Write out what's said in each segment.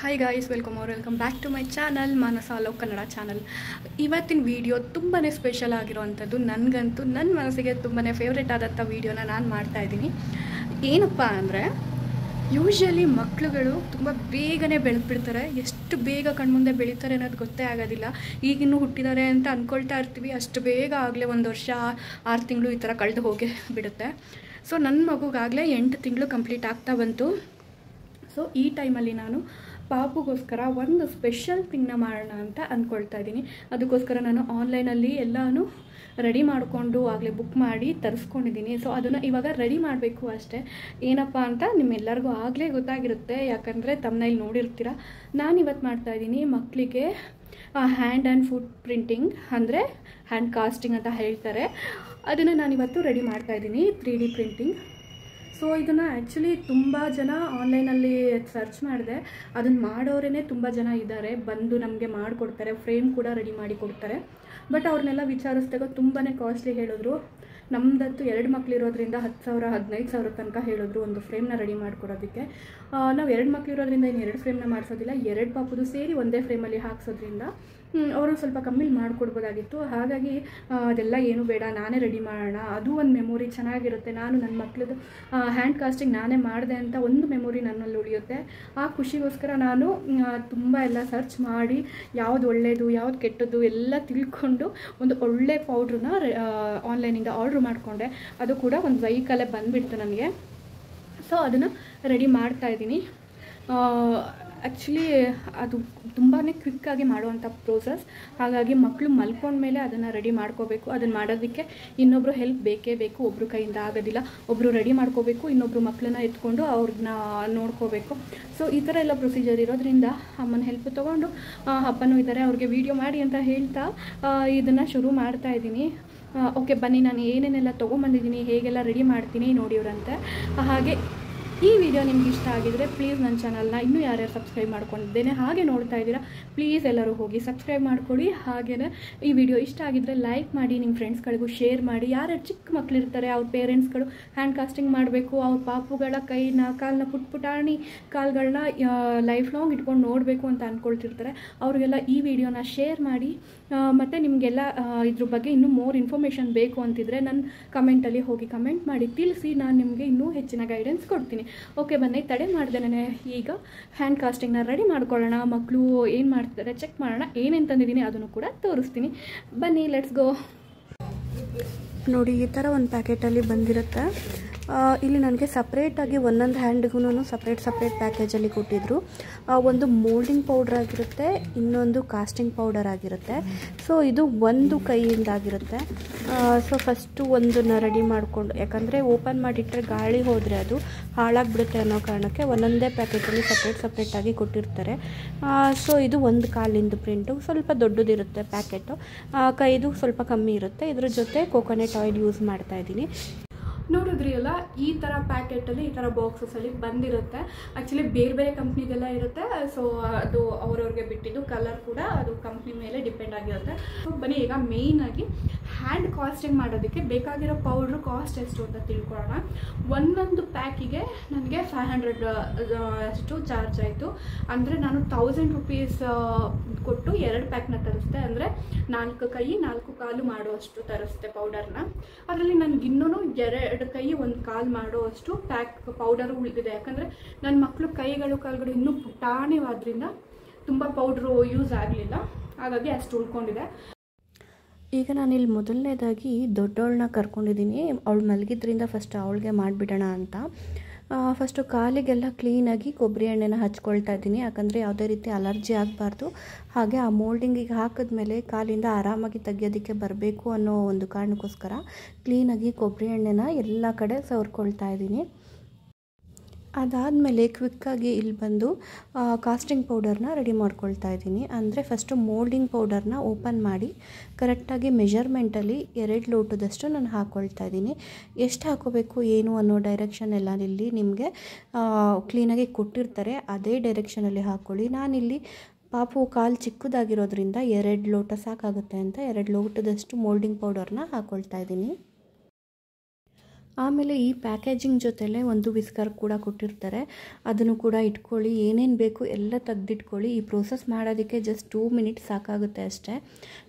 Hi guys, welcome back to my channel Manasa love Kannada channel. ಇವತ್ತಿನ video ತುಂಬಾ special ಆಗಿರೋವಂಥದ್ದು. ನನಗಂತೂ ನನ್ನ ಮನಸ್ಸಿಗೆ ತುಂಬಾ ಫೇವ್ರೇಟ್ ಆದಂಥ ವೀಡಿಯೋನ ನಾನು ಮಾಡ್ತಾಯಿದ್ದೀನಿ. ಏನಪ್ಪ ಅಂದರೆ, ಯೂಶ್ವಲಿ ಮಕ್ಕಳುಗಳು ತುಂಬ ಬೇಗನೆ ಬೆಳೆದ್ಬಿಡ್ತಾರೆ. ಎಷ್ಟು ಬೇಗ ಕಣ್ಮುಂದೆ ಬೆಳೀತಾರೆ ಅನ್ನೋದು ಗೊತ್ತೇ ಆಗೋದಿಲ್ಲ. ಈಗಿನ್ನೂ ಹುಟ್ಟಿದ್ದಾರೆ ಅಂತ ಅಂದ್ಕೊಳ್ತಾ ಇರ್ತೀವಿ, ಅಷ್ಟು ಬೇಗ ಆಗಲೇ 1 ವರ್ಷ 6 ತಿಂಗಳು ಈ ಥರ ಕಳೆದು ಹೋಗಿ ಬಿಡುತ್ತೆ. ಸೊ ನನ್ನ ಮಗುಗಾಗಲೇ 8 ತಿಂಗಳು ಕಂಪ್ಲೀಟ್ ಆಗ್ತಾ ಬಂತು. ಸೊ ಈ ಟೈಮಲ್ಲಿ ನಾನು ಪಾಪುಗೋಸ್ಕರ ಒಂದು ಸ್ಪೆಷಲ್ ಥಿಂಗ್ನ ಮಾಡೋಣ ಅಂತ ಅಂದ್ಕೊಳ್ತಾ ಇದ್ದೀನಿ. ಅದಕ್ಕೋಸ್ಕರ ನಾನು ಆನ್ಲೈನಲ್ಲಿ ಎಲ್ಲನೂ ರೆಡಿ ಮಾಡಿಕೊಂಡು ಆಗಲೇ ಬುಕ್ ಮಾಡಿ ತರಿಸ್ಕೊಂಡಿದ್ದೀನಿ. ಸೊ ಅದನ್ನು ಇವಾಗ ರೆಡಿ ಮಾಡಬೇಕು ಅಷ್ಟೇ. ಏನಪ್ಪ ಅಂತ ನಿಮ್ಮೆಲ್ಲರಿಗೂ ಆಗಲೇ ಗೊತ್ತಾಗಿರುತ್ತೆ, ಯಾಕಂದರೆ ತಮ್ಮನೇಲಿ ನೋಡಿರ್ತೀರ. ನಾನಿವತ್ತು ಮಾಡ್ತಾಯಿದ್ದೀನಿ ಮಕ್ಕಳಿಗೆ ಹ್ಯಾಂಡ್ ಆ್ಯಂಡ್ ಫುಟ್ ಪ್ರಿಂಟಿಂಗ್, ಅಂದರೆ ಹ್ಯಾಂಡ್ ಕಾಸ್ಟಿಂಗ್ ಅಂತ ಹೇಳ್ತಾರೆ. ಅದನ್ನು ನಾನಿವತ್ತು ರೆಡಿ ಮಾಡ್ತಾಯಿದ್ದೀನಿ, 3D ಪ್ರಿಂಟಿಂಗ್. ಸೊ ಇದನ್ನು ಆ್ಯಕ್ಚುಲಿ ತುಂಬ ಜನ ಆನ್ಲೈನಲ್ಲಿ ಸರ್ಚ್ ಮಾಡಿದೆ, ಅದನ್ನು ಮಾಡೋರೇ ತುಂಬ ಜನ ಇದ್ದಾರೆ. ಬಂದು ನಮಗೆ ಮಾಡಿಕೊಡ್ತಾರೆ, ಫ್ರೇಮ್ ಕೂಡ ರೆಡಿ ಮಾಡಿ ಕೊಡ್ತಾರೆ. ಬಟ್ ಅವ್ರನ್ನೆಲ್ಲ ವಿಚಾರಿಸಿದಾಗ ತುಂಬಾ ಕಾಸ್ಟ್ಲಿ ಹೇಳಿದ್ರು. ನಮ್ಮದಂತೂ 2 ಮಕ್ಕಳಿರೋದ್ರಿಂದ 10,000 15,000 ತನಕ ಹೇಳಿದ್ರು ಒಂದು ಫ್ರೇಮ್ನ ರೆಡಿ ಮಾಡಿಕೊಡೋದಕ್ಕೆ. ನಾವು 2 ಮಕ್ಕಳಿರೋದ್ರಿಂದ ಇನ್ನು 2 ಫ್ರೇಮ್ನ ಮಾಡಿಸೋದಿಲ್ಲ, 2 ಪಾಪುದು ಸೇರಿ ಒಂದೇ ಫ್ರೇಮಲ್ಲಿ ಹಾಕ್ಸೋದ್ರಿಂದ ಅವರು ಸ್ವಲ್ಪ ಕಮ್ಮಿಲಿ ಮಾಡಿಕೊಡ್ಬೋದಾಗಿತ್ತು. ಹಾಗಾಗಿ ಅದೆಲ್ಲ ಏನು ಬೇಡ, ನಾನೇ ರೆಡಿ ಮಾಡೋಣ, ಅದು ಒಂದು ಮೆಮೊರಿ ಚೆನ್ನಾಗಿರುತ್ತೆ. ನಾನು ನನ್ನ ಮಕ್ಕಳದು ಹ್ಯಾಂಡ್ ಕಾಸ್ಟಿಂಗ್ ನಾನೇ ಮಾಡಿದೆ ಅಂತ ಒಂದು ಮೆಮೊರಿ ನನ್ನಲ್ಲಿ ಉಳಿಯುತ್ತೆ. ಆ ಖುಷಿಗೋಸ್ಕರ ನಾನು ತುಂಬ ಎಲ್ಲ ಸರ್ಚ್ ಮಾಡಿ ಯಾವುದು ಒಳ್ಳೆಯದು ಯಾವುದು ಕೆಟ್ಟದ್ದು ಎಲ್ಲ ತಿಳ್ಕೊಂಡು ಒಂದು ಒಳ್ಳೆ ಪೌಡ್ರನ್ನ ಆನ್ಲೈನಿಂದ ಆರ್ಡ್ರ್ ಮಾಡಿಕೊಂಡೆ. ಅದು ಕೂಡ ಒಂದು ವೈಕಲ್ಲೇ ಬಂದುಬಿಡ್ತು ನನಗೆ. ಸೊ ಅದನ್ನು ರೆಡಿ ಮಾಡ್ತಾಯಿದ್ದೀನಿ. ಆ್ಯಕ್ಚುಲಿ ಅದು ತುಂಬಾ ಕ್ವಿಕ್ಕಾಗಿ ಮಾಡುವಂಥ ಪ್ರೋಸೆಸ್. ಹಾಗಾಗಿ ಮಕ್ಕಳು ಮಲ್ಕೊಂಡ್ಮೇಲೆ ಅದನ್ನು ರೆಡಿ ಮಾಡ್ಕೋಬೇಕು. ಅದನ್ನು ಮಾಡೋದಕ್ಕೆ ಇನ್ನೊಬ್ಬರು ಹೆಲ್ಪ್ ಬೇಕೇ ಬೇಕು, ಒಬ್ಬರು ಕೈಯಿಂದ ಆಗೋದಿಲ್ಲ. ಒಬ್ಬರು ರೆಡಿ ಮಾಡ್ಕೋಬೇಕು, ಇನ್ನೊಬ್ಬರು ಮಕ್ಕಳನ್ನ ಎತ್ಕೊಂಡು ಅವ್ರನ್ನ ನೋಡ್ಕೋಬೇಕು. ಸೊ ಈ ಥರ ಎಲ್ಲ ಪ್ರೊಸೀಜರ್ ಇರೋದ್ರಿಂದ ಅಮ್ಮನ ಹೆಲ್ಪ್ ತೊಗೊಂಡು, ಅಪ್ಪನೂ ಇದ್ದಾರೆ, ಅವ್ರಿಗೆ ವೀಡಿಯೋ ಮಾಡಿ ಅಂತ ಹೇಳ್ತಾ ಇದನ್ನು ಶುರು ಮಾಡ್ತಾಯಿದ್ದೀನಿ. ಓಕೆ ಬನ್ನಿ, ನಾನು ಏನೇನೆಲ್ಲ ತೊಗೊಂಬಂದಿದ್ದೀನಿ, ಹೇಗೆಲ್ಲ ರೆಡಿ ಮಾಡ್ತೀನಿ ನೋಡಿವ್ರಂತೆ. ಹಾಗೆ ಈ ವಿಡಿಯೋ ನಿಮ್ಗೆ ಇಷ್ಟ ಆಗಿದರೆ ಪ್ಲೀಸ್ ನನ್ನ ಚಾನಲ್ನ ಇನ್ನೂ ಯಾರ್ಯಾರು ಸಬ್ಸ್ಕ್ರೈಬ್ ಮಾಡ್ಕೊಂಡಿದ್ದೇನೆ ಹಾಗೆ ನೋಡ್ತಾ ಇದ್ದೀರಾ, ಪ್ಲೀಸ್ ಎಲ್ಲರೂ ಹೋಗಿ ಸಬ್ಸ್ಕ್ರೈಬ್ ಮಾಡ್ಕೊಳ್ಳಿ. ಹಾಗೆಯೇ ಈ ವಿಡಿಯೋ ಇಷ್ಟ ಆಗಿದ್ದರೆ ಲೈಕ್ ಮಾಡಿ, ನಿಮ್ಮ ಫ್ರೆಂಡ್ಸ್ಗಳಿಗೂ ಶೇರ್ ಮಾಡಿ. ಯಾರ್ಯಾರು ಚಿಕ್ಕ ಮಕ್ಕಳಿರ್ತಾರೆ, ಅವ್ರ ಪೇರೆಂಟ್ಸ್ಗಳು ಹ್ಯಾಂಡ್ ಕಾಸ್ಟಿಂಗ್ ಮಾಡಬೇಕು, ಅವ್ರ ಪಾಪುಗಳ ಕೈನ ಕಾಲನ್ನ ಪುಟಾಣಿ ಕಾಲುಗಳನ್ನ ಲೈಫ್ ಲಾಂಗ್ ಇಟ್ಕೊಂಡು ನೋಡಬೇಕು ಅಂತ ಅಂದ್ಕೊಳ್ತಿರ್ತಾರೆ, ಅವ್ರಿಗೆಲ್ಲ ಈ ವಿಡಿಯೋನ ಶೇರ್ ಮಾಡಿ. ಮತ್ತು ನಿಮಗೆಲ್ಲ ಇದ್ರ ಬಗ್ಗೆ ಇನ್ನೂ ಮೋರ್ ಇನ್ಫಾರ್ಮೇಷನ್ ಬೇಕು ಅಂತಿದ್ರೆ ನನ್ನ ಕಮೆಂಟಲ್ಲಿ ಹೋಗಿ ಕಮೆಂಟ್ ಮಾಡಿ ತಿಳಿಸಿ, ನಾನು ನಿಮಗೆ ಇನ್ನೂ ಹೆಚ್ಚಿನ ಗೈಡೆನ್ಸ್ ಕೊಡ್ತೀನಿ. ಓಕೆ ಬನ್ನಿ, ತಡೆ ಮಾಡ್ದೇನೆ ಈಗ ಹ್ಯಾಂಡ್ ಕಾಸ್ಟಿಂಗ್ನ ರೆಡಿ ಮಾಡ್ಕೊಳ್ಳೋಣ. ಮಕ್ಕಳು ಏನು ಮಾಡ್ತಾರೆ ಚೆಕ್ ಮಾಡೋಣ. ಏನೇನು ತಂದಿದ್ದೀನಿ ಅದನ್ನು ಕೂಡ ತೋರಿಸ್ತೀನಿ. ಬನ್ನಿ, ಲೆಟ್ಸ್ ಗೋ. ನೋಡಿ, ಈ ಥರ ಒಂದು ಪ್ಯಾಕೆಟಲ್ಲಿ ಬಂದಿರುತ್ತೆ. ಇಲ್ಲಿ ನನಗೆ ಸಪ್ರೇಟಾಗಿ ಒಂದೊಂದು ಹ್ಯಾಂಡ್ಗೂ ಸಪ್ರೇಟ್ ಪ್ಯಾಕೇಜಲ್ಲಿ ಕೊಟ್ಟಿದ್ದರು. ಒಂದು ಮೋಲ್ಡಿಂಗ್ ಪೌಡ್ರ್ ಆಗಿರುತ್ತೆ, ಇನ್ನೊಂದು ಕಾಸ್ಟಿಂಗ್ ಪೌಡರ್ ಆಗಿರುತ್ತೆ. ಸೊ ಇದು ಒಂದು ಕೈಯಿಂದಾಗಿರುತ್ತೆ. ಸೊ ಫಸ್ಟು ಒಂದನ್ನು ರೆಡಿ ಮಾಡಿಕೊಂಡು, ಯಾಕಂದರೆ ಓಪನ್ ಮಾಡಿಟ್ಟರೆ ಗಾಳಿ ಹೋದರೆ ಅದು ಹಾಳಾಗಿಬಿಡುತ್ತೆ ಅನ್ನೋ ಕಾರಣಕ್ಕೆ ಒಂದೊಂದೇ ಪ್ಯಾಕೆಟಲ್ಲಿ ಸಪ್ರೇಟಾಗಿ ಕೊಟ್ಟಿರ್ತಾರೆ. ಸೊ ಇದು ಒಂದು ಕಾಲಿಂದು ಪ್ರಿಂಟು, ಸ್ವಲ್ಪ ದೊಡ್ಡದಿರುತ್ತೆ ಪ್ಯಾಕೆಟು, ಕೈದು ಸ್ವಲ್ಪ ಕಮ್ಮಿ ಇರುತ್ತೆ. ಇದ್ರ ಜೊತೆ ಕೋಕೋನಟ್ ಆಯಿಲ್ ಯೂಸ್ ಮಾಡ್ತಾಯಿದ್ದೀನಿ. ನೋಡಿದ್ರಿ ಅಲ್ಲ, ಈ ಥರ ಪ್ಯಾಕೆಟಲ್ಲಿ ಈ ಥರ ಬಾಕ್ಸಸಲ್ಲಿ ಬಂದಿರುತ್ತೆ. ಆ್ಯಕ್ಚುಲಿ ಬೇರೆ ಬೇರೆ ಕಂಪ್ನಿದೆಲ್ಲ ಇರುತ್ತೆ. ಸೊ ಅದು ಅವ್ರವ್ರಿಗೆ ಬಿಟ್ಟಿದ್ದು, ಕಲರ್ ಕೂಡ ಅದು ಕಂಪ್ನಿ ಮೇಲೆ ಡಿಪೆಂಡ್ ಆಗಿರುತ್ತೆ. ಸೊ ಬನ್ನಿ, ಈಗ ಮೇಯ್ನಾಗಿ ಹ್ಯಾಂಡ್ ಕಾಸ್ಟಿಂಗ್ ಮಾಡೋದಕ್ಕೆ ಬೇಕಾಗಿರೋ ಪೌಡ್ರು ಕಾಸ್ಟ್ ಎಷ್ಟು ಅಂತ ತಿಳ್ಕೊಳ್ಳೋಣ. ಒಂದೊಂದು ಪ್ಯಾಕಿಗೆ ನನಗೆ 500 ಅಷ್ಟು ಚಾರ್ಜ್ ಆಯಿತು. ಅಂದರೆ ನಾನು 1000 ರೂಪೀಸ್ ಕೊಟ್ಟು 2 ಪ್ಯಾಕ್ನ ತರಿಸ್ದೆ. ಅಂದರೆ 4 ಕೈ 4 ಕಾಲು ಮಾಡುವಷ್ಟು ತರಿಸ್ದೆ ಪೌಡರ್ನ. ಅದರಲ್ಲಿ ನನಗೆ ಇನ್ನೂ 2 ಕೈ 1 ಕಾಲು ಮಾಡುವಷ್ಟು ಪೌಡರು ಉಳಿದಿದೆ. ಯಾಕಂದರೆ ನನ್ನ ಮಕ್ಕಳು ಕೈಗಳು ಕಾಲುಗಳು ಇನ್ನೂ ಪುಟಾಣಿವಾದ್ರಿಂದ ತುಂಬ ಪೌಡ್ರು ಯೂಸ್ ಆಗಲಿಲ್ಲ, ಹಾಗಾಗಿ ಅಷ್ಟು ಉಳ್ಕೊಂಡಿದೆ. ಈಗ ನಾನಿಲ್ಲಿ ಮೊದಲನೇದಾಗಿ ದೊಡ್ಡವಳನ್ನ ಕರ್ಕೊಂಡಿದ್ದೀನಿ. ಅವಳು ಮಲಗಿದ್ರಿಂದ ಫಸ್ಟ್ ಅವಳಿಗೆ ಮಾಡಿಬಿಡೋಣ ಅಂತ. ಫಸ್ಟು ಕಾಲಿಗೆಲ್ಲ ಕ್ಲೀನಾಗಿ ಕೊಬ್ಬರಿ ಎಣ್ಣೆನ ಹಚ್ಕೊಳ್ತಾ ಇದ್ದೀನಿ, ಯಾಕಂದರೆ ಯಾವುದೇ ರೀತಿ ಅಲರ್ಜಿ ಆಗಬಾರ್ದು. ಹಾಗೆ ಆ ಮೋಲ್ಡಿಂಗಿಗೆ ಹಾಕಿದ್ಮೇಲೆ ಕಾಲಿಂದ ಆರಾಮಾಗಿ ತೆಗಿಯೋದಕ್ಕೆ ಬರಬೇಕು ಅನ್ನೋ ಒಂದು ಕಾರಣಕ್ಕೋಸ್ಕರ ಕ್ಲೀನಾಗಿ ಕೊಬ್ಬರಿ ಎಣ್ಣೆನ ಎಲ್ಲ ಕಡೆ ಸವರ್ಕೊಳ್ತಾ ಇದ್ದೀನಿ. ಅದಾದಮೇಲೆ ಕ್ವಿಕ್ಕಾಗಿ ಇಲ್ಲಿ ಬಂದು ಕಾಸ್ಟಿಂಗ್ ಪೌಡರ್ನ ರೆಡಿ ಮಾಡ್ಕೊಳ್ತಾ ಇದ್ದೀನಿ. ಅಂದರೆ ಫಸ್ಟು ಮೋಲ್ಡಿಂಗ್ ಪೌಡರ್ನ ಓಪನ್ ಮಾಡಿ ಕರೆಕ್ಟಾಗಿ ಮೆಜರ್ಮೆಂಟಲ್ಲಿ 2 ಲೋಟದಷ್ಟು ನಾನು ಹಾಕ್ಕೊಳ್ತಾ ಇದ್ದೀನಿ. ಎಷ್ಟು ಹಾಕೋಬೇಕು ಏನು ಅನ್ನೋ ಡೈರೆಕ್ಷನ್ ಎಲ್ಲ ಇಲ್ಲಿ ನಿಮಗೆ ಕ್ಲೀನಾಗಿ ಕೊಟ್ಟಿರ್ತಾರೆ, ಅದೇ ಡೈರೆಕ್ಷನಲ್ಲಿ ಹಾಕ್ಕೊಳ್ಳಿ. ನಾನಿಲ್ಲಿ ಪಾಪು ಕಾಲು ಚಿಕ್ಕದಾಗಿರೋದ್ರಿಂದ 2 ಲೋಟ ಸಾಕಾಗುತ್ತೆ ಅಂತ 2 ಲೋಟದಷ್ಟು ಮೋಲ್ಡಿಂಗ್ ಪೌಡರ್ನ ಹಾಕ್ಕೊಳ್ತಾ ಇದ್ದೀನಿ. ಆಮೇಲೆ ಈ ಪ್ಯಾಕೇಜಿಂಗ್ ಜೊತೆಲೇ ಒಂದು ವಿಸ್ಕರ್ ಕೂಡ ಕೊಟ್ಟಿರ್ತಾರೆ, ಅದನ್ನು ಕೂಡ ಇಟ್ಕೊಳ್ಳಿ. ಏನೇನು ಬೇಕು ಎಲ್ಲ ತೆಗೆದಿಟ್ಕೊಳ್ಳಿ. ಈ ಪ್ರೋಸೆಸ್ ಮಾಡೋದಕ್ಕೆ ಜಸ್ಟ್ 2 ಮಿನಿಟ್ಸ್ ಸಾಕಾಗುತ್ತೆ ಅಷ್ಟೇ.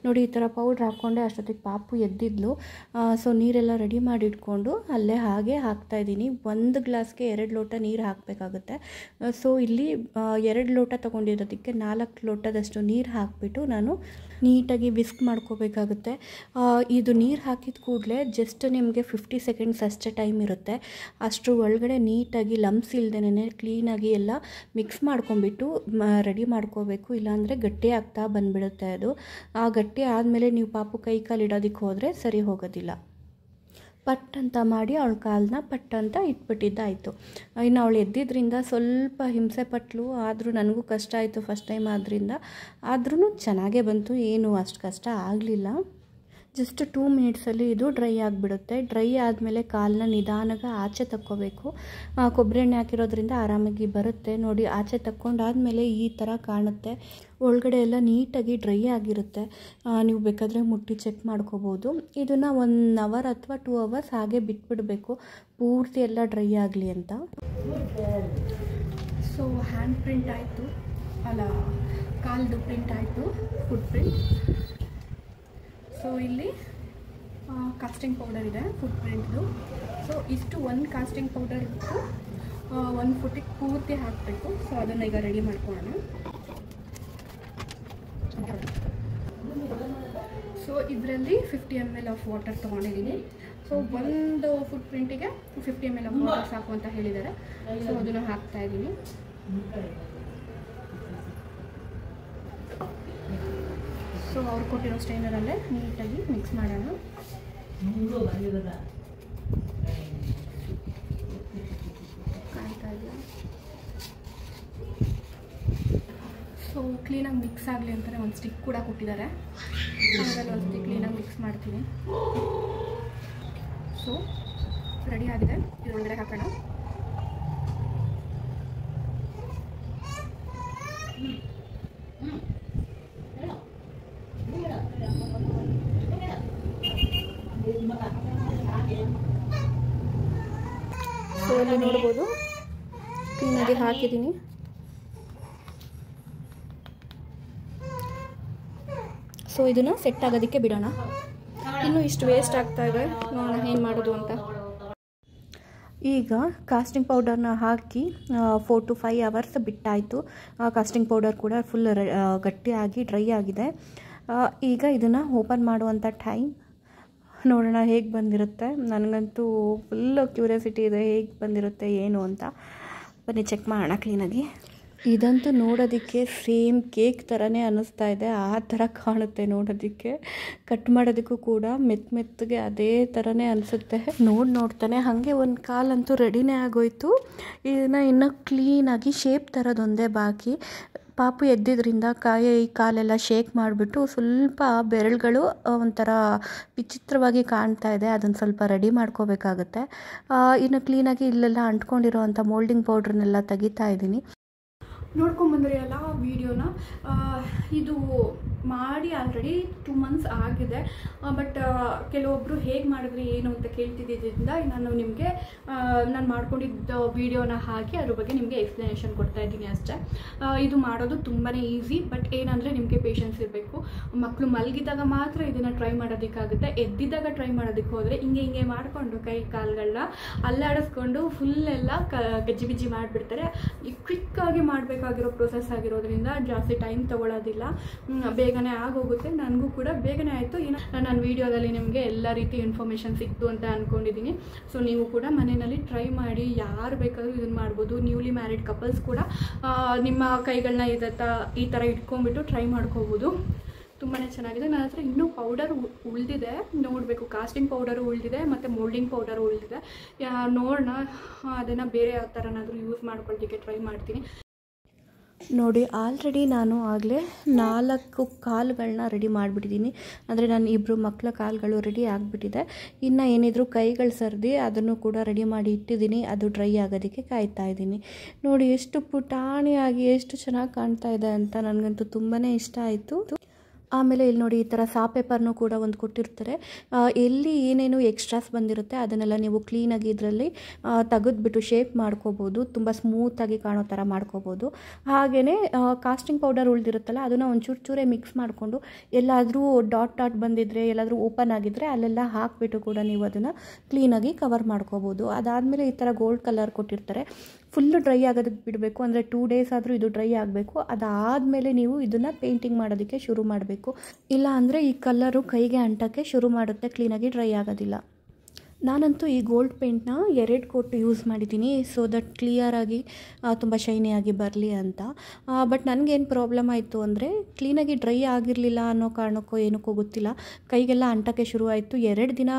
ನೋಡಿ ಈ ಥರ ಪೌಡ್ರ್ ಹಾಕ್ಕೊಂಡೆ. ಅಷ್ಟೊತ್ತಿಗೆ ಪಾಪು ಎದ್ದಿದ್ಲು. ಸೊ ನೀರೆಲ್ಲ ರೆಡಿ ಮಾಡಿ ಇಟ್ಕೊಂಡು ಅಲ್ಲೇ ಹಾಗೆ ಹಾಕ್ತಾಯಿದ್ದೀನಿ. 1 ಗ್ಲಾಸ್ಗೆ 2 ಲೋಟ ನೀರು ಹಾಕಬೇಕಾಗುತ್ತೆ. ಸೊ ಇಲ್ಲಿ 2 ಲೋಟ ತೊಗೊಂಡಿರೋದಕ್ಕೆ 4 ಲೋಟದಷ್ಟು ನೀರು ಹಾಕಿಬಿಟ್ಟು ನಾನು ನೀಟಾಗಿ ವಿಸ್ಕ್ ಮಾಡ್ಕೋಬೇಕಾಗುತ್ತೆ. ಇದು ನೀರು ಹಾಕಿದ ಕೂಡಲೇ ಜಸ್ಟ್ ನಿಮಗೆ 50 ಸೆಕೆಂಡ್ಸ್ ಅಷ್ಟೇ ಟೈಮ್ ಇರುತ್ತೆ. ಅಷ್ಟರ ಒಳಗಡೆ ನೀಟಾಗಿ ಲಮ್ಸ್ ಇಲ್ದೇನೆ ಕ್ಲೀನಾಗಿ ಎಲ್ಲ ಮಿಕ್ಸ್ ಮಾಡ್ಕೊಂಬಿಟ್ಟು ರೆಡಿ ಮಾಡ್ಕೋಬೇಕು. ಇಲ್ಲಾಂದರೆ ಗಟ್ಟಿ ಆಗ್ತಾ ಬಂದುಬಿಡುತ್ತೆ ಅದು. ಆ ಗಟ್ಟಿ ಆದಮೇಲೆ ನೀವು ಪಾಪು ಕೈ ಕಾಲು ಇಡೋದಕ್ಕೆ ಹೋದರೆ ಸರಿ ಹೋಗೋದಿಲ್ಲ. ಪಟ್ ಅಂತ ಮಾಡಿ ಅವಳ ಕಾಲನ್ನ ಪಟ್ ಅಂತ ಇಟ್ಬಿಟ್ಟಿದ್ದಾಯಿತು. ಇನ್ನು ಅವಳು ಎದ್ದಿದ್ದರಿಂದ ಸ್ವಲ್ಪ ಹಿಂಸೆ ಪಟ್ಲು. ಆದರೂ ನನಗೂ ಕಷ್ಟ ಆಯಿತು ಫಸ್ಟ್ ಟೈಮ್ ಆದ್ದರಿಂದ. ಆದ್ರೂ ಚೆನ್ನಾಗೇ ಬಂತು, ಏನು ಅಷ್ಟು ಕಷ್ಟ ಆಗಲಿಲ್ಲ. ಜಸ್ಟ್ 2 ಮಿನಿಟ್ಸಲ್ಲಿ ಇದು ಡ್ರೈ ಆಗಿಬಿಡುತ್ತೆ. ಡ್ರೈ ಆದಮೇಲೆ ಕಾಲನ್ನ ನಿಧಾನಕ್ಕೆ ಆಚೆ ತಕ್ಕೋಬೇಕು. ಕೊಬ್ಬರಿ ಎಣ್ಣೆ ಹಾಕಿರೋದ್ರಿಂದ ಆರಾಮಾಗಿ ಬರುತ್ತೆ. ನೋಡಿ ಆಚೆ ತಕ್ಕೊಂಡಾದಮೇಲೆ ಈ ಥರ ಕಾಣುತ್ತೆ. ಒಳಗಡೆ ಎಲ್ಲ ನೀಟಾಗಿ ಡ್ರೈ ಆಗಿರುತ್ತೆ. ನೀವು ಬೇಕಾದರೆ ಮುಟ್ಟಿ ಚೆಕ್ ಮಾಡ್ಕೋಬೋದು. ಇದನ್ನು 1 ಅವರ್ ಅಥವಾ 2 ಅವರ್ಸ್ ಹಾಗೆ ಬಿಟ್ಬಿಡಬೇಕು, ಪೂರ್ತಿ ಎಲ್ಲ ಡ್ರೈ ಆಗಲಿ ಅಂತ. ಸೊ ಹ್ಯಾಂಡ್ ಪ್ರಿಂಟ್ ಆಯಿತು, ಅಲ್ಲ ಕಾಲ್ದು ಪ್ರಿಂಟ್ ಆಯಿತು, ಫುಟ್ ಪ್ರಿಂಟ್. ಸೊ ಇಲ್ಲಿ ಕಾಸ್ಟಿಂಗ್ ಪೌಡರ್ ಇದೆ ಫುಟ್ ಪ್ರಿಂಟ್ದು. ಸೊ ಇಷ್ಟು 1 ಕಾಸ್ಟಿಂಗ್ ಪೌಡರ್ ಇತ್ತು 1 ಫುಟ್ಟಿಗೆ ಪೂರ್ತಿ ಹಾಕಬೇಕು. ಸೊ ಅದನ್ನು ಈಗ ರೆಡಿ ಮಾಡ್ಕೊಳ್ಳೋಣ. ಸೊ ಇದರಲ್ಲಿ 50 ml ಆಫ್ ವಾಟರ್ ತೊಗೊಂಡಿದ್ದೀನಿ. ಸೊ ಒಂದು ಫುಟ್ ಪ್ರಿಂಟಿಗೆ 50 ml ಆಫ್ ವಾಟರ್ ಸಾಕು ಅಂತ ಹೇಳಿದ್ದಾರೆ. ಸೊ ಅದನ್ನು ಹಾಕ್ತಾಯಿದ್ದೀನಿ. ಸೊ ಅವ್ರು ಕೊಟ್ಟಿರೋ ಸ್ಟೈನರಲ್ಲೇ ನೀಟಾಗಿ ಮಿಕ್ಸ್ ಮಾಡೋಣ. ಕಾಣ್ತಾ ಇದೆಯಾ? ಸೊ ಕ್ಲೀನಾಗಿ ಮಿಕ್ಸ್ ಆಗಲಿ ಅಂತಲೇ ಒಂದು ಸ್ಟಿಕ್ ಕೂಡ ಕೊಟ್ಟಿದ್ದಾರೆ. ಅದರಲ್ಲಿ ಒಂದು ಸ್ಟಿಕ್ ಕ್ಲೀನಾಗಿ ಮಿಕ್ಸ್ ಮಾಡ್ತೀನಿ. ಸೊ ರೆಡಿ ಆಗಿದೆ. ಇದರೊಳಗಡೆ ಹಾಕೋಣ. ಸೊ ಇಲ್ಲಿ ನೋಡ್ಬೋದು ಕ್ಲೀನಾಗಿ ಹಾಕಿದ್ದೀನಿ. ಸೊ ಇದನ್ನು ಸೆಟ್ ಆಗೋದಕ್ಕೆ ಬಿಡೋಣ. ಇನ್ನೂ ಇಷ್ಟು ವೇಸ್ಟ್ ಆಗ್ತಾ ಇದೆ, ನೋಡೋಣ ಏನು ಮಾಡೋದು ಅಂತ. ಈಗ ಕಾಸ್ಟಿಂಗ್ ಪೌಡರ್ನ ಹಾಕಿ 4 to 5 ಅವರ್ಸ್ ಬಿಟ್ಟಾಯಿತು. ಕಾಸ್ಟಿಂಗ್ ಪೌಡರ್ ಕೂಡ ಫುಲ್ ಗಟ್ಟಿಯಾಗಿ ಡ್ರೈ ಆಗಿದೆ. ಈಗ ಇದನ್ನು ಓಪನ್ ಮಾಡುವಂಥ ಟೈಮ್. ನೋಡೋಣ ಹೇಗೆ ಬಂದಿರುತ್ತೆ. ನನಗಂತೂ ಫುಲ್ಲು ಕ್ಯೂರಿಯಾಸಿಟಿ ಇದೆ ಹೇಗೆ ಬಂದಿರುತ್ತೆ ಏನು ಅಂತ. ಬನ್ನಿ ಚೆಕ್ ಮಾಡೋಣ ಕ್ಲೀನಾಗಿ. ಇದಂತೂ ನೋಡೋದಕ್ಕೆ ಸೇಮ್ ಕೇಕ್ ಥರನೇ ಅನ್ನಿಸ್ತಾ ಇದೆ. ಆ ಥರ ಕಾಣುತ್ತೆ ನೋಡೋದಕ್ಕೆ. ಕಟ್ ಮಾಡೋದಕ್ಕೂ ಕೂಡ ಮೆತ್ತಗೆ ಅದೇ ಥರನೇ ಅನಿಸುತ್ತೆ. ನೋಡ್ತಾನೆ ಹಾಗೆ ಒಂದು ಕಾಲಂತೂ ರೆಡಿನೇ ಆಗೋಯ್ತು. ಇದನ್ನು ಇನ್ನೂ ಕ್ಲೀನಾಗಿ ಶೇಪ್ ಥರದೊಂದೇ ಬಾಕಿ. ಪಾಪು ಎದ್ದಿದ್ದರಿಂದ ಕಾಲೆಲ್ಲ ಶೇಕ್ ಮಾಡಿಬಿಟ್ಟು ಸ್ವಲ್ಪ ಬೆರಳುಗಳು ಒಂಥರ ವಿಚಿತ್ರವಾಗಿ ಕಾಣ್ತಾ ಇದೆ. ಅದನ್ನು ಸ್ವಲ್ಪ ರೆಡಿ ಮಾಡ್ಕೋಬೇಕಾಗುತ್ತೆ. ಇನ್ನು ಕ್ಲೀನಾಗಿ ಇಲ್ಲೆಲ್ಲ ಅಂಟ್ಕೊಂಡಿರೋ ಅಂಥ ಮೋಲ್ಡಿಂಗ್ ಪೌಡ್ರನ್ನೆಲ್ಲ ತೆಗಿತಾ ಇದ್ದೀನಿ. ನೋಡ್ಕೊಂಬಂದ್ರಿ ಅಲ್ಲ ವೀಡಿಯೋನ. ಇದು ಮಾಡಿ ಆಲ್ರೆಡಿ 2 months ಆಗಿದೆ. ಬಟ್ ಕೆಲವೊಬ್ಬರು ಹೇಗೆ ಮಾಡಿದ್ರಿ ಏನು ಅಂತ ಕೇಳ್ತಿದ್ದರಿಂದ ನಾನು ನಿಮಗೆ ನಾನು ಮಾಡ್ಕೊಂಡಿದ್ದ ವೀಡಿಯೋನ ಹಾಕಿ ಅದ್ರ ಬಗ್ಗೆ ನಿಮಗೆ ಎಕ್ಸ್ಪ್ಲನೇಷನ್ ಕೊಡ್ತಾ ಇದ್ದೀನಿ ಅಷ್ಟೇ. ಇದು ಮಾಡೋದು ತುಂಬಾ ಈಸಿ. ಬಟ್ ಏನಂದರೆ ನಿಮಗೆ ಪೇಷನ್ಸ್ ಇರಬೇಕು. ಮಕ್ಕಳು ಮಲಗಿದಾಗ ಮಾತ್ರ ಇದನ್ನು ಟ್ರೈ ಮಾಡೋದಕ್ಕಾಗುತ್ತೆ. ಎದ್ದಿದ್ದಾಗ ಟ್ರೈ ಮಾಡೋದಕ್ಕೆ ಹೋದರೆ ಹಿಂಗೆ ಮಾಡಿಕೊಂಡು ಕೈ ಕಾಲುಗಳನ್ನ ಅಲ್ಲಾಡಿಸ್ಕೊಂಡು ಫುಲ್ಲೆಲ್ಲ ಗಜ್ಜಿ ಬಿಜ್ಜಿ ಮಾಡಿಬಿಡ್ತಾರೆ. ಕ್ವಿಕ್ಕಾಗಿ ಮಾಡಬೇಕಾಗಿರೋ ಪ್ರೋಸೆಸ್ ಆಗಿರೋದ್ರಿಂದ ಜಾಸ್ತಿ ಟೈಮ್ ತೊಗೊಳ್ಳೋದಿಲ್ಲ, ಬೇಗನೆ ಆಗೋಗುತ್ತೆ. ನನಗೂ ಕೂಡ ಬೇಗನೆ ಆಯಿತು. ನನ್ನ ವೀಡಿಯೋದಲ್ಲಿ ನಿಮಗೆ ಎಲ್ಲ ರೀತಿ ಇನ್ಫಾರ್ಮೇಷನ್ ಸಿಕ್ತು ಅಂತ ಅಂದ್ಕೊಂಡಿದ್ದೀನಿ. ಸೊ ನೀವು ಕೂಡ ಮನೆಯಲ್ಲಿ ಟ್ರೈ ಮಾಡಿ. ಯಾರು ಬೇಕಾದರೂ ಇದನ್ನು ಮಾಡ್ಬೋದು. ನ್ಯೂಲಿ ಮ್ಯಾರಿಡ್ ಕಪಲ್ಸ್ ಕೂಡ ನಿಮ್ಮ ಕೈಗಳನ್ನ ಈ ಥರ ಇಟ್ಕೊಂಡ್ಬಿಟ್ಟು ಟ್ರೈ ಮಾಡ್ಕೋಬೋದು. ತುಂಬಾ ಚೆನ್ನಾಗಿದೆ. ನನ್ನ ಹತ್ರ ಇನ್ನೂ ಪೌಡರ್ ಉಳಿದಿದೆ, ನೋಡಬೇಕು. ಕಾಸ್ಟಿಂಗ್ ಪೌಡರು ಉಳಿದಿದೆ ಮತ್ತು ಮೋಲ್ಡಿಂಗ್ ಪೌಡರು ಉಳಿದಿದೆ. ನೋಡೋಣ ಅದನ್ನು ಬೇರೆ ಯಾವ ಥರನಾದರೂ ಯೂಸ್ ಮಾಡ್ಕೊಳ್ಳೋದಕ್ಕೆ ಟ್ರೈ ಮಾಡ್ತೀನಿ. ನೋಡಿ ಆಲ್ರೆಡಿ ನಾನು ಆಗಲೇ 4 ಕಾಲುಗಳನ್ನ ರೆಡಿ ಮಾಡಿಬಿಟ್ಟಿದ್ದೀನಿ. ಅಂದರೆ ನಾನು 2 ಮಕ್ಕಳ ಕಾಲುಗಳು ರೆಡಿ ಆಗಿಬಿಟ್ಟಿದೆ. ಇನ್ನು ಏನಿದ್ರು ಕೈಗಳು ಸರ್ದಿ ಅದನ್ನು ಕೂಡ ರೆಡಿ ಮಾಡಿ ಇಟ್ಟಿದ್ದೀನಿ. ಅದು ಡ್ರೈ ಆಗೋದಕ್ಕೆ ಕಾಯ್ತಾ ಇದ್ದೀನಿ. ನೋಡಿ ಎಷ್ಟು ಪುಟಾಣಿಯಾಗಿ ಎಷ್ಟು ಚೆನ್ನಾಗಿ ಕಾಣ್ತಾ ಇದೆ ಅಂತ ನನಗಂತೂ ತುಂಬಾ ಇಷ್ಟ ಆಯಿತು. ಆಮೇಲೆ ಇಲ್ಲಿ ನೋಡಿ ಈ ಥರ ಸಾ ಪೇಪರ್ನೂ ಕೂಡ ಒಂದು ಕೊಟ್ಟಿರ್ತಾರೆ. ಎಲ್ಲಿ ಏನೇನು ಎಕ್ಸ್ಟ್ರಾಸ್ ಬಂದಿರುತ್ತೆ ಅದನ್ನೆಲ್ಲ ನೀವು ಕ್ಲೀನಾಗಿ ಇದರಲ್ಲಿ ತೆಗೆದ್ಬಿಟ್ಟು ಶೇಪ್ ಮಾಡ್ಕೋಬೋದು. ತುಂಬ ಸ್ಮೂತಾಗಿ ಕಾಣೋ ಥರ ಮಾಡ್ಕೋಬೋದು. ಹಾಗೆಯೇ ಕಾಸ್ಟಿಂಗ್ ಪೌಡರ್ ಉಳಿದಿರುತ್ತಲ್ಲ ಅದನ್ನು ಒಂದು ಚೂರೇ ಮಿಕ್ಸ್ ಮಾಡಿಕೊಂಡು ಎಲ್ಲಾದರೂ ಡಾಟ್ ಬಂದಿದ್ದರೆ ಎಲ್ಲಾದರೂ ಓಪನ್ ಆಗಿದ್ದರೆ ಅಲ್ಲೆಲ್ಲ ಹಾಕಿಬಿಟ್ಟು ಕೂಡ ನೀವು ಅದನ್ನು ಕ್ಲೀನಾಗಿ ಕವರ್ ಮಾಡ್ಕೋಬೋದು. ಅದಾದಮೇಲೆ ಈ ಥರ ಗೋಲ್ಡ್ ಕಲರ್ ಕೊಟ್ಟಿರ್ತಾರೆ. ಫುಲ್ಲು ಡ್ರೈ ಆಗೋದಕ್ಕೆ ಬಿಡಬೇಕು, ಅಂದರೆ 2 days ಆದರೂ ಇದು ಡ್ರೈ ಆಗಬೇಕು. ಅದಾದಮೇಲೆ ನೀವು ಇದನ್ನು ಪೇಂಟಿಂಗ್ ಮಾಡೋದಕ್ಕೆ ಶುರು ಮಾಡಬೇಕು. ಇಲ್ಲ ಅಂದರೆ ಈ ಕಲರು ಕೈಗೆ ಅಂಟೋಕ್ಕೆ ಶುರು ಮಾಡುತ್ತೆ, ಕ್ಲೀನಾಗಿ ಡ್ರೈ ಆಗೋದಿಲ್ಲ. ನಾನಂತೂ ಈ ಗೋಲ್ಡ್ ಪೇಂಟ್ನ 2 ಕೋಟ್ ಯೂಸ್ ಮಾಡಿದ್ದೀನಿ, ಸೊ ದಟ್ ಕ್ಲಿಯರಾಗಿ ತುಂಬ ಶೈನಿಯಾಗಿ ಬರಲಿ ಅಂತ. ಬಟ್ ನನಗೇನು ಪ್ರಾಬ್ಲಮ್ ಆಯಿತು ಅಂದರೆ ಕ್ಲೀನಾಗಿ ಡ್ರೈ ಆಗಿರಲಿಲ್ಲ ಅನ್ನೋ ಕಾರಣಕ್ಕೋ ಏನಕ್ಕೋ ಗೊತ್ತಿಲ್ಲ, ಕೈಗೆಲ್ಲ ಅಂಟೋಕ್ಕೆ ಶುರು ಆಯಿತು. 2 ದಿನ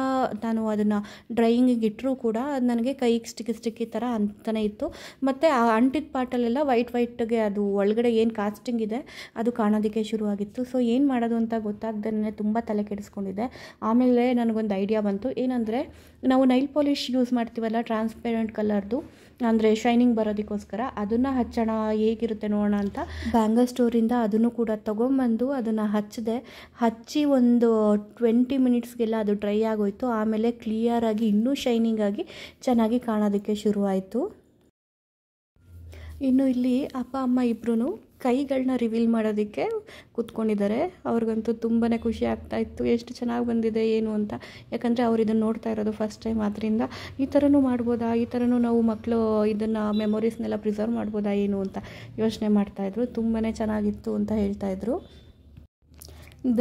ನಾನು ಅದನ್ನು ಡ್ರೈಯಿಂಗಿಗೆ ಇಟ್ಟರೂ ಕೂಡ ಅದು ನನಗೆ ಕೈಗೆ ಸ್ಟಿಕ್ಕಿ ಥರ ಅಂತಲೇ ಇತ್ತು. ಮತ್ತು ಆ ಅಂಟಿದ ಪಾರ್ಟಲ್ಲೆಲ್ಲ ವೈಟ್ಗೆ ಅದು ಒಳಗಡೆ ಏನು ಕಾಸ್ಟಿಂಗ್ ಇದೆ ಅದು ಕಾಣೋದಕ್ಕೆ ಶುರುವಾಗಿತ್ತು. ಸೊ ಏನು ಮಾಡೋದು ಅಂತ ಗೊತ್ತಾಗ್ದೇ ತುಂಬ ತಲೆ ಕೆಡಿಸ್ಕೊಂಡಿದ್ದೆ. ಆಮೇಲೆ ನನಗೊಂದು ಐಡಿಯಾ ಬಂತು. ಏನಂದರೆ ನಾವು ನೈಲ್ ಪಾಲಿಷ್ ಯೂಸ್ ಮಾಡ್ತೀವಲ್ಲ ಟ್ರಾನ್ಸ್ಪೆರೆಂಟ್ ಕಲರ್ದು, ಅಂದರೆ ಶೈನಿಂಗ್ ಬರೋದಕ್ಕೋಸ್ಕರ ಅದನ್ನು ಹಚ್ಚೋಣ ಹೇಗಿರುತ್ತೆ ನೋಡೋಣ ಅಂತ ಬ್ಯಾಂಗಲ್ ಸ್ಟೋರಿಂದ ಅದನ್ನು ಕೂಡ ತೊಗೊಂಬಂದು ಅದನ್ನು ಹಚ್ಚಿ ಒಂದು 20 minutesಗೆಲ್ಲ ಅದು ಡ್ರೈ ಆಗೋಯಿತು. ಆಮೇಲೆ ಕ್ಲಿಯರಾಗಿ ಇನ್ನೂ ಶೈನಿಂಗಾಗಿ ಚೆನ್ನಾಗಿ ಕಾಣೋದಕ್ಕೆ ಶುರುವಾಯಿತು. ಇನ್ನು ಇಲ್ಲಿ ಅಪ್ಪ ಅಮ್ಮ ಇಬ್ಬರೂ ಕೈಗಳನ್ನ ರಿವೀಲ್ ಮಾಡೋದಕ್ಕೆ ಕೂತ್ಕೊಂಡಿದ್ದಾರೆ. ಅವ್ರಿಗಂತೂ ತುಂಬಾ ಖುಷಿ ಆಗ್ತಾಯಿತ್ತು, ಎಷ್ಟು ಚೆನ್ನಾಗಿ ಬಂದಿದೆ ಏನು ಅಂತ. ಯಾಕಂದರೆ ಅವ್ರು ಇದನ್ನು ನೋಡ್ತಾ ಇರೋದು ಫಸ್ಟ್ ಟೈಮ್, ಆದ್ದರಿಂದ ಈ ಥರನೂ ಮಾಡ್ಬೋದಾ, ಈ ಥರನೂ ನಾವು ಮಕ್ಕಳು ಇದನ್ನು ಮೆಮೊರೀಸ್ನೆಲ್ಲ ಪ್ರಿಸರ್ವ್ ಮಾಡ್ಬೋದಾ ಏನು ಅಂತ ಯೋಚನೆ ಮಾಡ್ತಾಯಿದ್ರು. ತುಂಬಾ ಚೆನ್ನಾಗಿತ್ತು ಅಂತ ಹೇಳ್ತಾಯಿದ್ರು.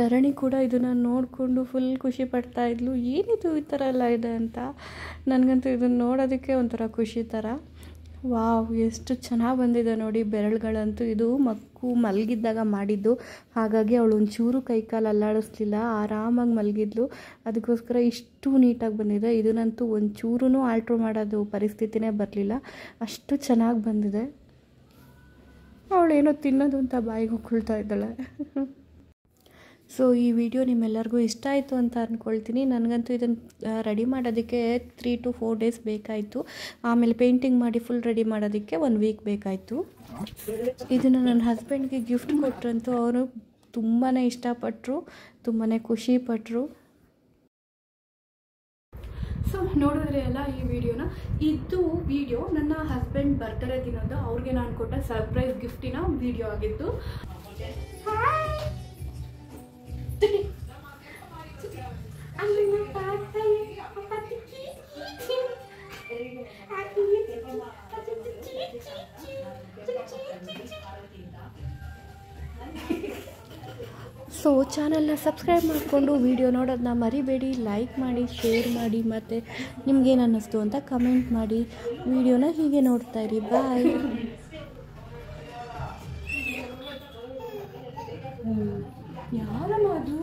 ಧರಣಿ ಕೂಡ ಇದನ್ನು ನೋಡಿಕೊಂಡು ಫುಲ್ ಖುಷಿ ಪಡ್ತಾಯಿದ್ಲು, ಏನಿದು ಈ ಥರ ಎಲ್ಲ ಇದೆ ಅಂತ. ನನಗಂತೂ ಇದನ್ನು ನೋಡೋದಕ್ಕೆ ಒಂಥರ ಖುಷಿ ಥರ. ವಾವ್, ಎಷ್ಟು ಚೆನ್ನಾಗಿ ಬಂದಿದೆ ನೋಡಿ ಬೆರಳುಗಳಂತೂ. ಇದು ಮಕ್ಕು ಮಲಗಿದ್ದಾಗ ಮಾಡಿದ್ದು, ಹಾಗಾಗಿ ಅವಳು ಒಂಚೂರು ಕೈಕಾಲು ಅಲ್ಲಾಡಿಸ್ಲಿಲ್ಲ, ಆರಾಮಾಗಿ ಮಲಗಿದ್ಲು. ಅದಕ್ಕೋಸ್ಕರ ಇಷ್ಟು ನೀಟಾಗಿ ಬಂದಿದೆ. ಇದನ್ನಂತೂ ಒಂಚೂರೂ ಆಲ್ಟ್ರ್ ಮಾಡೋದು ಪರಿಸ್ಥಿತಿನೇ ಬರಲಿಲ್ಲ, ಅಷ್ಟು ಚೆನ್ನಾಗಿ ಬಂದಿದೆ. ಅವಳೇನೋ ತಿನ್ನೋದು ಅಂತ ಬಾಯಿಗೆ ಹೊಕ್ಕೊಳ್ತಾ ಇದ್ದಾಳೆ. ಸೊ ಈ ವಿಡಿಯೋ ನಿಮ್ಮೆಲ್ಲರಿಗೂ ಇಷ್ಟ ಆಯಿತು ಅಂತ ಅಂದ್ಕೊಳ್ತೀನಿ. ನನಗಂತೂ ಇದನ್ನು ರೆಡಿ ಮಾಡೋದಕ್ಕೆ 3 to 4 days ಬೇಕಾಯಿತು. ಆಮೇಲೆ ಪೇಂಟಿಂಗ್ ಮಾಡಿ ಫುಲ್ ರೆಡಿ ಮಾಡೋದಕ್ಕೆ 1 week ಬೇಕಾಯಿತು. ಇದನ್ನು ನನ್ನ ಹಸ್ಬೆಂಡ್ಗೆ ಗಿಫ್ಟ್ ಕೊಟ್ಟರಂತೂ ಅವರು ತುಂಬಾ ಇಷ್ಟಪಟ್ಟರು, ತುಂಬಾ ಖುಷಿಪಟ್ಟರು. ಸೊ ನೋಡಿದ್ರೆ ಅಲ್ಲ ಈ ವಿಡಿಯೋನ. ಇದು ವಿಡಿಯೋ ನನ್ನ ಹಸ್ಬೆಂಡ್ ಬರ್ತ್ಡೇ ದಿನದ ಅವ್ರಿಗೆ ನಾನು ಕೊಟ್ಟ ಸರ್ಪ್ರೈಸ್ ಗಿಫ್ಟಿನ ವಿಡಿಯೋ ಆಗಿತ್ತು. ಸೊ ಚಾನಲ್ನ ಸಬ್ಸ್ಕ್ರೈಬ್ ಮಾಡಿಕೊಂಡು ವಿಡಿಯೋ ನೋಡೋದನ್ನ ಮರಿಬೇಡಿ. ಲೈಕ್ ಮಾಡಿ, ಶೇರ್ ಮಾಡಿ, ಮತ್ತು ನಿಮ್ಗೇನು ಅನ್ನಿಸ್ತು ಅಂತ ಕಮೆಂಟ್ ಮಾಡಿ. ವಿಡಿಯೋನ ಹೀಗೆ ನೋಡ್ತಾ ಇರಿ. ಬಾಯ್. ಯಾರಮ್ಮ ಅದು?